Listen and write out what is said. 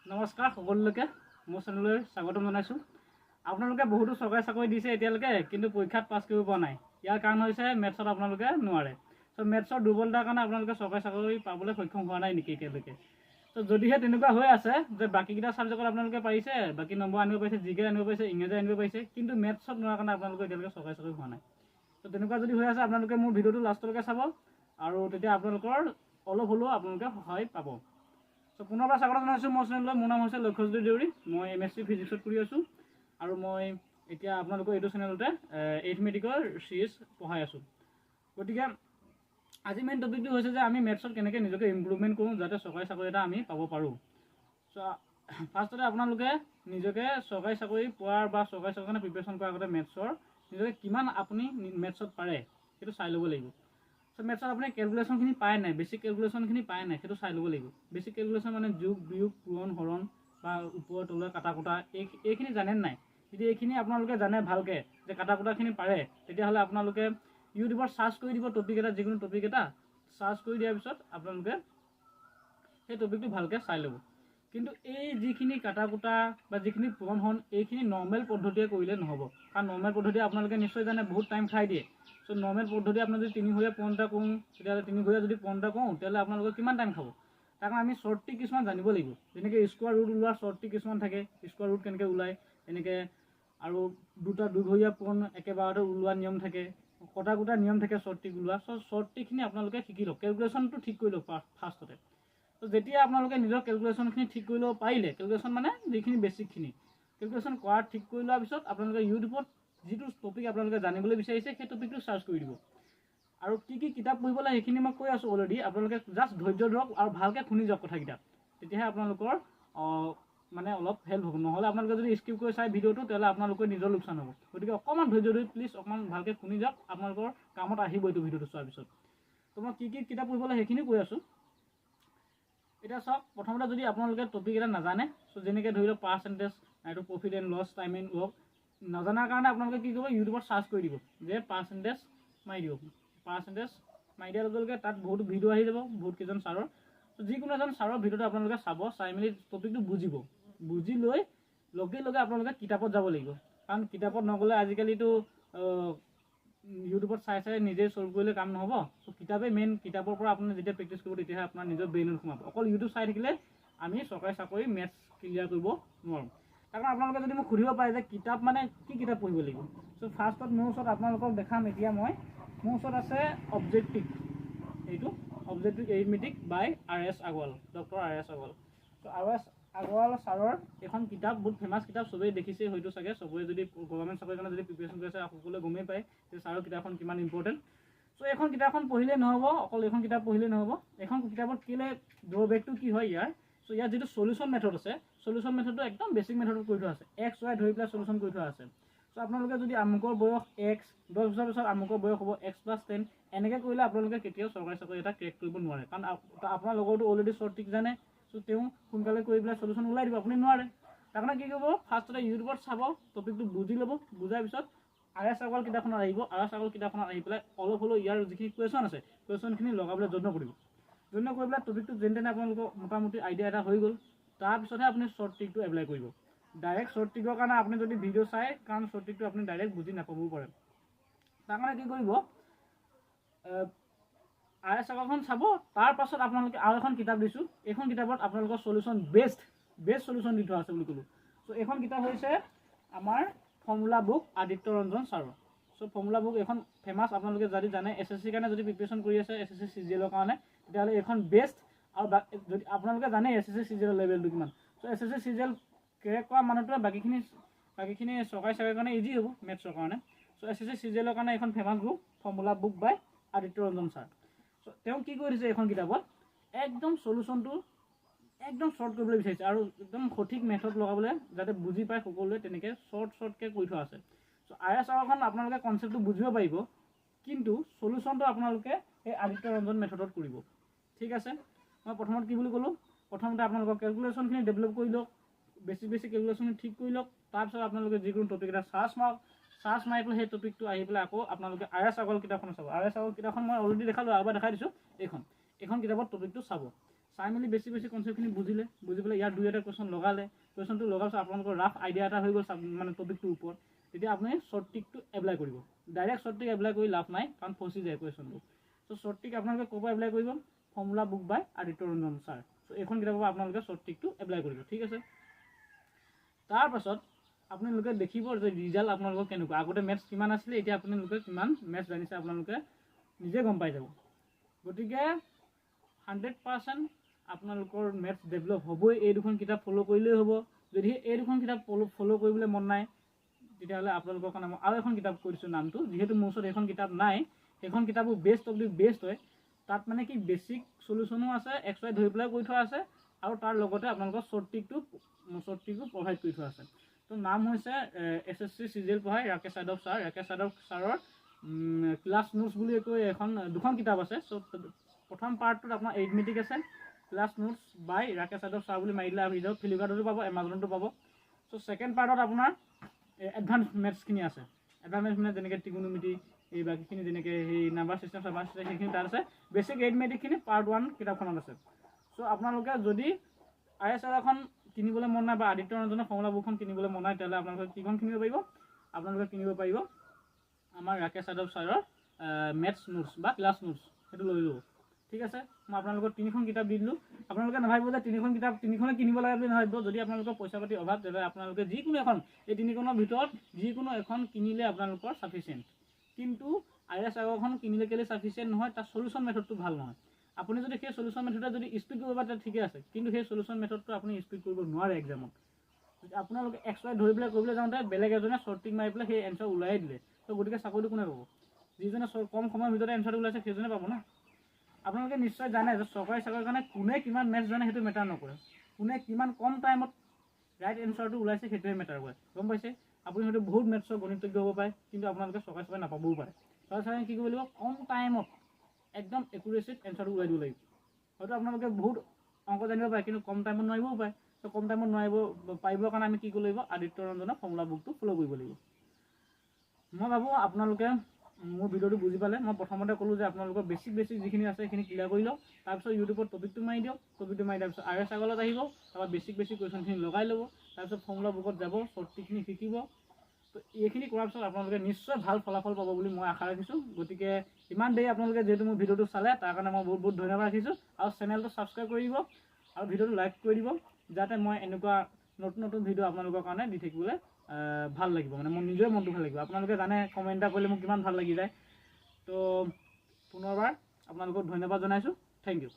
নমস্কাৰ সকলোকে মোৰ চেনেললৈ স্বাগতম জনাইছোঁ। আপোনালোকে বহুতো চৰকাৰী চাকৰি দিছে এতিয়ালৈকে, কিন্তু পৰীক্ষাত পাছ কৰিব পৰা নাই। ইয়াৰ কাৰণ হৈছে মেথছত আপোনালোকে নোৱাৰে। চ' মেথছৰ দুৰ্বলতাৰ কাৰণে আপোনালোকে চৰকাৰী চাকৰি পাবলৈ সক্ষম হোৱা নাই নেকি এতিয়ালৈকে? ত' যদিহে তেনেকুৱা হৈ আছে যে বাকীকেইটা ছাবজেক্টত আপোনালোকে পাৰিছে, বাকী নম্বৰ আনিব পাৰিছে, জিকে আনিব পাৰিছে, ইংৰাজী আনিব পাৰিছে, কিন্তু মেথছত নোৱাৰা কাৰণে আপোনালোকে এতিয়ালৈকে চৰকাৰী চাকৰি হোৱা নাই। ত' তেনেকুৱা যদি হৈ আছে আপোনালোকে মোৰ ভিডিঅ'টো লাষ্টলৈকে চাব, আৰু তেতিয়া আপোনালোকৰ অলপ হ'লেও আপোনালোকে সহায় পাব। চ' পুনৰবাৰ স্বাগতম জনাইছোঁ মোৰ চেনেললৈ। মোৰ নাম হৈছে লক্ষ্যজ্যোতি দেউৰী। মই MSc ফিজিক্সত কৰি আছোঁ, আৰু মই এতিয়া আপোনালোকৰ এইটো চেনেলতে এৰিথমেটিকৰ চিৰিজ পঢ়াই আছোঁ। গতিকে আজি মেইন টপিকটো হৈছে যে আমি মেথছত কেনেকৈ নিজকে ইম্প্ৰুভমেণ্ট কৰোঁ যাতে চৰকাৰী চাকৰি এটা আমি পাব পাৰোঁ। চ' ফাৰ্ষ্টতে আপোনালোকে নিজকে চৰকাৰী চাকৰি পোৱাৰ বা চৰকাৰী চাকৰিৰ কাৰণে প্ৰিপেৰেশ্যন কৰাৰ আগতে মেথছৰ নিজকে কিমান আপুনি মেথছত পাৰে সেইটো চাই ল'ব লাগিব। চ' মেথছত আপুনি কেলকুলেশ্যনখিনি পায় নাই, বেছিক কেলকুলেশ্যনখিনি পায় নাই সেইটো চাই ল'ব লাগিব। বেছিক কেলকুলেশ্যন মানে যোগ, বিয়োগ, পূৰণ, হৰণ বা ওপৰ তলৰ কাটা কুটা এইখিনি জানে নাই? যদি এইখিনি আপোনালোকে জানে ভালকৈ যে কাটা কুটাখিনি পাৰে, তেতিয়াহ'লে আপোনালোকে ইউটিউবত চাৰ্চ কৰি দিব টপিক এটা, যিকোনো টপিক এটা চাৰ্চ কৰি দিয়াৰ পিছত আপোনালোকে সেই টপিকটো ভালকৈ চাই ল'ব। কিন্তু এই যিখিনি কাটা কুটা বা যিখিনি পূৰণ হৰণ এইখিনি নৰ্মেল পদ্ধতিয়ে কৰিলে নহ'ব, কাৰণ নৰ্মেল পদ্ধতিয়ে আপোনালোকে নিশ্চয় জানে বহুত টাইম খাই দিয়ে। চ' নৰ্মেল পদ্ধতি আপোনাৰ যদি 3 ঘৰীয়া পূৰণ এটা কৰোঁ, তেতিয়াহ'লে 3 ঘৰীয়া যদি পূৰণ এটা কৰোঁ তেতিয়াহ'লে আপোনালোকে কিমান টাইম খাব? তাৰ কাৰণে আমি শ্বৰ্ট ট্ৰিক কিছুমান জানিব লাগিব। যেনেকৈ স্কোৱাৰ ৰুট ওলোৱা শ্বৰ্ট ট্ৰিক কিছুমান থাকে, স্কোৱাৰ ৰুট কেনেকৈ ওলায়, এনেকৈ আৰু দুঘৰীয়া পূৰণ একেবাৰতে ওলোৱা নিয়ম থাকে, কটা কুটা নিয়ম থাকে শ্বৰ্ট ট্ৰিক ওলোৱা। চ' শ্বৰ্ট ট্ৰিকখিনি আপোনালোকে শিকি লওক, কেলকুলেশ্যনটো ঠিক কৰি লওক ফাৰ্ষ্টতে। ত' যেতিয়া আপোনালোকে নিজৰ কেলকুলেশ্যনখিনি ঠিক কৰি ল'ব পাৰিলে, কেলকুলেশ্যন মানে যিখিনি বেছিকখিনি কেলকুলেশ্যন কৰা ঠিক কৰি লোৱাৰ পিছত আপোনালোকে ইউটিউবত যিটো টপিক আপোনালোকে জানিবলৈ বিচাৰিছে সেই টপিকটো চাৰ্চ কৰি দিব। আৰু কি কি কিতাপ পঢ়িব লাগে সেইখিনি মই কৈ আছোঁ অলৰেডি। আপোনালোকে জাষ্ট ধৈৰ্য ধৰক আৰু ভালকৈ শুনি যাওক কথাকেইটা, তেতিয়াহে আপোনালোকৰ মানে অলপ হেল্প হ'ব। নহ'লে আপোনালোকে যদি স্কিপ কৰি চাই ভিডিঅ'টো তেতিয়াহ'লে আপোনালোকৰ নিজৰ লোকচান হ'ব। গতিকে অকণমান ধৈৰ্য ধৰি প্লিজ অকণমান ভালকৈ শুনি যাওক, আপোনালোকৰ কামত আহিব এইটো ভিডিঅ'টো চোৱাৰ পিছত। তো মই কি কি কিতাপ পঢ়িব লাগে সেইখিনি কৈ আছোঁ। এতিয়া চাওক, প্ৰথমতে যদি আপোনালোকে টপিক এটা নাজানে, চ' যেনেকৈ ধৰি লওক পাৰ্চেণ্টেজ, এইটো profit and loss, time and work, নজনাৰ কাৰণে আপোনালোকে কি কৰিব, ইউটিউবত চাৰ্চ কৰি দিব যে পাৰ্চেণ্টেজ মাৰি দিব। পাৰ্চেণ্টেজ মাৰি দিয়াৰ লগে লগে তাত বহুতো ভিডিঅ' আহি যাব, বহুত কেইজন ছাৰৰ। যিকোনো এজন ছাৰৰ ভিডিঅ'টো আপোনালোকে চাব, চাই মেলি টপিকটো বুজিব। বুজি লৈ লগে লগে আপোনালোকে কিতাপত যাব লাগিব, কাৰণ কিতাপত নগ'লে আজিকালিতো ইউটিউবত চাই চাই নিজে চল্ভ কৰিলে কাম নহ'ব। চ' কিতাপে মেইন, কিতাপৰ পৰা আপুনি যেতিয়া প্ৰেক্টিছ কৰিব তেতিয়াহে আপোনাৰ নিজৰ ব্ৰেইনত সোমাব। অকল ইউটিউব চাই থাকিলে আমি চৰকাৰী চাকৰি মেথছ ক্লিয়াৰ কৰিব নোৱাৰোঁ। তাৰ কাৰণে আপোনালোকে যদি মোক সুধিব পাৰে যে কিতাপ মানে কি কিতাপ পঢ়িব লাগিব, চ' ফাৰ্ষ্টত মোৰ ওচৰত আপোনালোকক দেখাম। এতিয়া মোৰ ওচৰত আছে অবজেক্টিভ, এইটো objective arithmetic by RS Agarwal, doctor RS Agarwal. চ' RS আগৰৱাল ছাৰৰ এইখন কিতাপ বহুত ফেমাছ কিতাপ, চবেই দেখিছে হয়তো চাগে। চবেই যদি গভৰ্ণমেণ্ট চাকৰিৰ কাৰণে যদি প্ৰিপেৰেশ্যন কৰি আছে সকলোৱে গমেই পায় যে ছাৰৰ কিতাপখন কিমান ইম্পৰ্টেণ্ট। চ' এইখন কিতাপখন পঢ়িলেই নহ'ব, অকল এইখন কিতাপ পঢ়িলেই নহ'ব। এইখন কিতাপত কেলৈ ড্ৰবেকটো কি হয় ইয়াৰ, চ' ইয়াত যিটো চলিউশ্যন মেথড আছে, চলিউশ্যন মেথডটো একদম বেছিক মেথডত কৰি থোৱা আছে, X Y ধৰি পেলাই চলিউশ্যন কৰি থোৱা আছে। চ' আপোনালোকে যদি আমুকৰ বয়স X, 10 বছৰ পিছত আমুকৰ বয়স হ'ব X+10, এনেকৈ কৰিলে আপোনালোকে কেতিয়াও চৰকাৰী চাকৰি এটা ক্ৰেক কৰিব নোৱাৰে, কাৰণ আপোনাৰ লগৰটো অলৰেডি শ্বৰ্ট ট্ৰিক জানে। চ' তেওঁ সোনকালে কৰি পেলাই চলিউশ্যন ওলাই দিব, আপুনি নোৱাৰে। তাৰ কাৰণে কি কৰিব, ফাৰ্ষ্টতে ইউটিউবত চাব, টপিকটো বুজি ল'ব, বুজাৰ পিছত RS আগৰৱাল কিতাপখনত আহিব। RS আগৰৱাল কিতাপখনত আহি পেলাই অলপ হ'লেও ইয়াৰ যিখিনি কুৱেশ্যন আছে কুৱেশ্যনখিনি লগাবলৈ যত্ন কৰিব। যত্ন কৰি পেলাই টপিকটো যেনে তেনে আপোনালোকৰ মোটামুটি আইডিয়া এটা হৈ গ'ল, তাৰপিছতহে আপুনি শ্বৰ্ট ট্ৰিকটো এপ্লাই কৰিব। ডাইৰেক্ট শ্বৰ্ট ট্ৰিকৰ কাৰণে আপুনি যদি ভিডিঅ' চাই, কাৰণ শ্বৰ্ট ট্ৰিকটো আপুনি ডাইৰেক্ট বুজি নাপাবও পাৰে। তাৰ কাৰণে কি কৰিব, RS আগৰৱালখন চাব, তাৰপাছত আপোনালোকে আৰু এখন কিতাপ দিছোঁ। এইখন কিতাপত আপোনালোকৰ চলিউশ্যন বেষ্ট চলিউশ্যন দি থোৱা আছে বুলি ক'লোঁ। চ' এইখন কিতাপ হৈছে আমাৰ ফৰ্মুলা বুক আদিত্য ৰঞ্জন ছাৰৰ। চ' ফৰ্মুলা বুক এইখন ফেমাছ, আপোনালোকে যদি জানে SSC কাৰণে যদি প্ৰিপেৰেশ্যন কৰি আছে, SSC CGL কাৰণে, তেতিয়াহ'লে এইখন বেষ্ট। আৰু যদি আপোনালোকে জানে SSC CGL লেভেলটো কিমান, চ' SSC CGL ক্ৰেক কৰা মানুহটোৱে বাকীখিনি চৰকাৰী চাকৰিৰ কাৰণে ইজি হ'ব মেথছৰ কাৰণে। চ' SSC CGL কাৰণে এইখন famous book, formula book by Aditya Ranjan sir. চ' তেওঁ কি কৰি দিছে এইখন কিতাপত, একদম চলিউশ্যনটো একদম শ্বৰ্ট কৰিবলৈ বিচাৰিছে, আৰু একদম সঠিক মেথড লগাবলৈ যাতে বুজি পায় সকলোৱে, তেনেকৈ শ্বৰ্টকৈ কৰি থোৱা আছে। চ' RS আগৰৱালখন আপোনালোকে কনচেপ্টটো বুজিব পাৰিব, কিন্তু চলিউশ্যনটো আপোনালোকে এই আদিত্য ৰঞ্জন মেথডত কৰিব। ঠিক আছে, মই প্ৰথমত কি বুলি ক'লোঁ, প্ৰথমতে আপোনালোকৰ কেলকুলেশ্যনখিনি ডেভেলপ কৰি লওক, বেছিক কেলকুলেশ্যনখিনি ঠিক কৰি লওক। তাৰপিছত আপোনালোকে যিকোনো টপিক এটা চাৰ্চ মাৰক, চাৰ্চ মাৰি পেলাই সেই টপিকটো আহি পেলাই আকৌ আপোনালোকে RS আগৰৱাল কিতাপখন চাব। RS আগৰৱাল কিতাপখন মই অলৰেডি দেখালোঁ, আৰু এবাৰ দেখাই দিছোঁ। এইখন কিতাপত টপিকটো চাব, চাই মেলি বেছি কনচেপ্টখিনি বুজি পেলাই ইয়াৰ 2-এটা কুৱেশ্যন লগালে, কুৱেশ্যনটো লগাৰ পিছত আপোনালোকৰ ৰাফ আইডিয়া এটা হৈ গ'ল মানে টপিকটোৰ ওপৰত, তেতিয়া আপুনি শ্বৰ্ট ট্ৰিকটো এপ্লাই কৰিব। ডাইৰেক্ট শ্বৰ্ট ট্ৰিক এপ্লাই কৰি লাভ নাই, কাৰণ ফচি যায় কুৱেশ্যনটো। চ' শ্বৰ্ট ট্ৰিক আপোনালোকে ক'ৰ পৰা এপ্লাই কৰিব? Formula book by Aditya Ranjan sir. চ' এইখন কিতাপৰ পৰা আপোনালোকে শ্বৰ্ট ট্ৰিকটো এপ্লাই কৰিব, ঠিক আছে। তাৰপাছত আপোনালোকে দেখিব যে ৰিজাল্ট আপোনালোকৰ কেনেকুৱা। আগতে মেথছ কিমান আছিলে, এতিয়া আপোনালোকে কিমান মেথছ জানিছে আপোনালোকে নিজে গম পাই যাব। গতিকে 100% আপোনালোকৰ মেথছ ডেভেলপ হ'বই এই দুখন কিতাপ ফ'ল' কৰিলেই হ'ব। যদি এই দুখন কিতাপ ফ'ল' কৰিবলৈ মন নাই, তেতিয়াহ'লে আপোনালোকৰ কাৰণে মই আৰু এখন কিতাপ কৈ দিছোঁ নামটো। যিহেতু মোৰ ওচৰত সেইখন কিতাপ নাই, সেইখন কিতাপো বেষ্ট অফ দি বেষ্ট হয়। তাত মানে কি বেছিক চলিউশ্যনো আছে, XY ধৰি পেলাই কৰি থোৱা আছে, আৰু তাৰ লগতে আপোনালোকৰ শ্বৰ্ট ট্ৰিকটো প্ৰভাইড কৰি থোৱা আছে। তো নাম হৈছে SSC CGL পঢ়াই ৰাকেশ যাদৱ ছাৰ। ৰাকেশ যাদৱ ছাৰৰ ক্লাছ নোটছ বুলি কৈ দুখন কিতাপ আছে। চ' প্ৰথম পাৰ্টটোত আপোনাৰ এৰিথমেটিক আছে, ক্লাছ নোটছ বাই ৰাকেশ যাদৱ ছাৰ বুলি মাৰি দিলে আহি যাব। ফ্লিপকাৰ্টতো পাব, এমাজনতো পাব। চ' ছেকেণ্ড পাৰ্টত আপোনাৰ এডভান্স মেথছখিনি আছে। এডভান্স মেথছ মানে যেনেকৈ ত্ৰিকোণমিতি, এই বাকীখিনি যেনেকৈ সেই নাম্বাৰ চিষ্টেম সেইখিনি তাত আছে। বেছিক এৰিথমেটিকখিনি পাৰ্ট 1 কিতাপখনত আছে। চ' আপোনালোকে যদি ISR এখন কিনিবলৈ মন নাই বা আদিত্য ৰঞ্জনৰ ফৰ্মুলা বুকখন কিনিবলৈ মন নাই, তেতিয়াহ'লে আপোনালোকে কিখন কিনিব পাৰিব? আপোনালোকে কিনিব পাৰিব আমাৰ ৰাকেশ যাদৱ ছাৰৰ মেথছ নোটছ বা ক্লাছ নোটছ, সেইটো লৈ ল'ব, ঠিক আছে। মই আপোনালোকক 3খন কিতাপ দি দিলোঁ। আপোনালোকে নাভাবিব যে 3খন কিতাপ 3খনে কিনিব লাগে বুলি নাভাবিব। যদি আপোনালোকৰ পইচা পাতি অভাৱ, তেতিয়াহ'লে আপোনালোকে যিকোনো এখন, এই 3খনৰ ভিতৰত যিকোনো এখন কিনিলে আপোনালোকৰ ছাফিচিয়েণ্ট। কিন্তু ISR কিনিলে কেলৈ ছাফিচিয়েণ্ট নহয়? তাৰ চলিউশ্যন মেথডটো ভাল নহয়। আপুনি যদি সেই চলিউশ্যন মেথডে যদি স্পীড কৰিব পাৰে, ঠিকে আছে, কিন্তু সেই চলিউশ্যন মেথডটো আপুনি স্পীড কৰিব নোৱাৰে এক্সামত। আপোনালোকে XY ধৰি পেলাই কৰিবলৈ যাওঁতে বেলেগ এজনে শ্বৰ্ট ট্ৰিক মাৰি পেলাই সেই এনচাৰ ওলাই দিলে, তো গতিকে চাকৰিটো কোনে পাব? যিজনে কম সময়ৰ ভিতৰতে এনচাৰটো ওলাইছে সেইজনে পাব না। আপোনালোকে নিশ্চয় জানে যে চৰকাৰী চাকৰিৰ কাৰণে কোনে কিমান মেথছ জানে সেইটো মেটাৰ নকৰে, কোনে কিমান কম টাইমত ৰাইট এনচাৰটো ওলাইছে সেইটোৱে মেটাৰ কৰে, গম পাইছে। আপুনি হয়তো বহুত মেথছৰ গণিতজ্ঞ হ'ব পাৰে, কিন্তু আপোনালোকে চৰকাৰী চাকৰি নাপাবও পাৰে। চৰকাৰী চাকৰি কি কৰিব লাগিব? কম টাইমত একদম একুৰেচিত এনচাৰটো ওলাই দিব লাগিব। হয়তো আপোনালোকে বহুত অংক জানিব পাৰে, কিন্তু কম টাইমত নোৱাৰিবও পাৰে। ত' কম টাইমত পাৰিবৰ কাৰণে আমি কি কৰিব লাগিব? আদিত্য ৰঞ্জনৰ ফৰ্মুলা বুকটো ফ'ল' কৰিব লাগিব। মই ভাবোঁ আপোনালোকে মোৰ ভিডিঅ'টো বুজি পালে। মই প্ৰথমতে ক'লোঁ যে আপোনালোকৰ বেছিক যিখিনি আছে সেইখিনি ক্লিয়াৰ কৰি লওক। তাৰপিছত ইউটিউবত টপিকটো মাৰি দিয়ক, টপিকটো মাৰি দিয়াৰ পিছত ISR আহিব, তাৰপৰা বেছিক কুৱেশ্যনখিনি লগাই ল'ব, তাৰপিছত ফৰ্মুলা বুকত যাব, শ্বৰ্ট ট্ৰিকখিনি শিকিব। তো এইখিনি কৰাৰ পিছত আপোনালোকে নিশ্চয় ভাল ফলাফল পাব বুলি মই আশা ৰাখিছোঁ। গতিকে ইমান দেৰি আপোনালোকে যিহেতু মোৰ ভিডিঅ'টো চালে, তাৰ কাৰণে মই বহুত ধন্যবাদ ৰাখিছোঁ। আৰু চেনেলটো ছাবস্ক্ৰাইব কৰি দিব আৰু ভিডিঅ'টো লাইক কৰি দিব, যাতে মই এনেকুৱা নতুন ভিডিঅ' আপোনালোকৰ কাৰণে দি থাকিবলৈ ভাল লাগিব, মানে মোৰ নিজৰে মনটো ভাল লাগিব। আপোনালোকে জানে কমেণ্ট এটা কৰিলে মোক কিমান ভাল লাগি যায়। তো পুনৰবাৰ আপোনালোকক ধন্যবাদ জনাইছোঁ। Thank U.